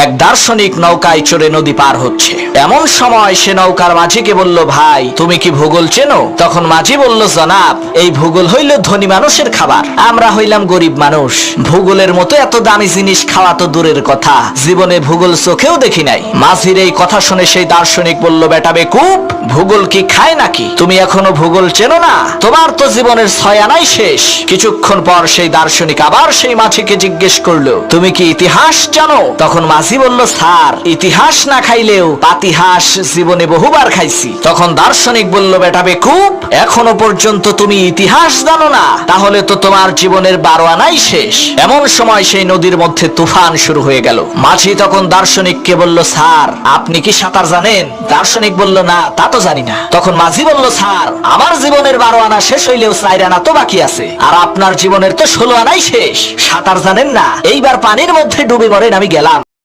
এক দার্শনিক নৌকায় চড়ে নদী পার হচ্ছে। এমন সময় সে নৌকার মাঝিকে বলল, ভাই তুমি কি ভূগোল চেনো? তখন মাঝি বলল, জনাব, এই ভূগোল হইল ধনী মানুষের খাবার, আমরা হইলাম গরিব মানুষ। ভূগোলের মতো এত দামি জিনিস খাওয়া তো দূরের কথা, জীবনে ভূগোল চোখেও দেখি নাই। মাঝির এই কথা শুনে সেই দার্শনিক বলল, বেটা বেকুব, ভূগোল কি খায় নাকি? তুমি এখনো ভূগোল চেনো না? তোমার তো জীবনের 6 আনাই শেষ। কিছুক্ষণ পর সেই দার্শনিক আবার সেই মাঝিকে জিজ্ঞেস করলো, তুমি কি ইতিহাস জানো? তখন মাঝি বলল, স্যার, ইতিহাস না খাইলেও পাতিহাস জীবনে বহুবার খাইছি। তখন দার্শনিক বলল, বেটা বেকুব, এখনো পর্যন্ত তুমি ইতিহাস জানো না? তাহলে তো তোমার জীবনের 12 আনাই শেষ। এমন সময় সেই নদীর মধ্যে তুফান শুরু হয়ে গেল। মাঝি তখন দার্শনিককে বলল, স্যার, আপনি কি সাঁতার জানেন? দার্শনিক বলল, না, তা তো জানি না। তখন মাঝি বলল, স্যার, আমার জীবনের 12 আনা শেষ হইলেও 4 আনা তো বাকি আছে, আর আপনার জীবনের তো 16 আনাই শেষ। সাঁতার জানেন না? এইবার পানির মধ্যে ডুবে মরেন, আমি গেলাম।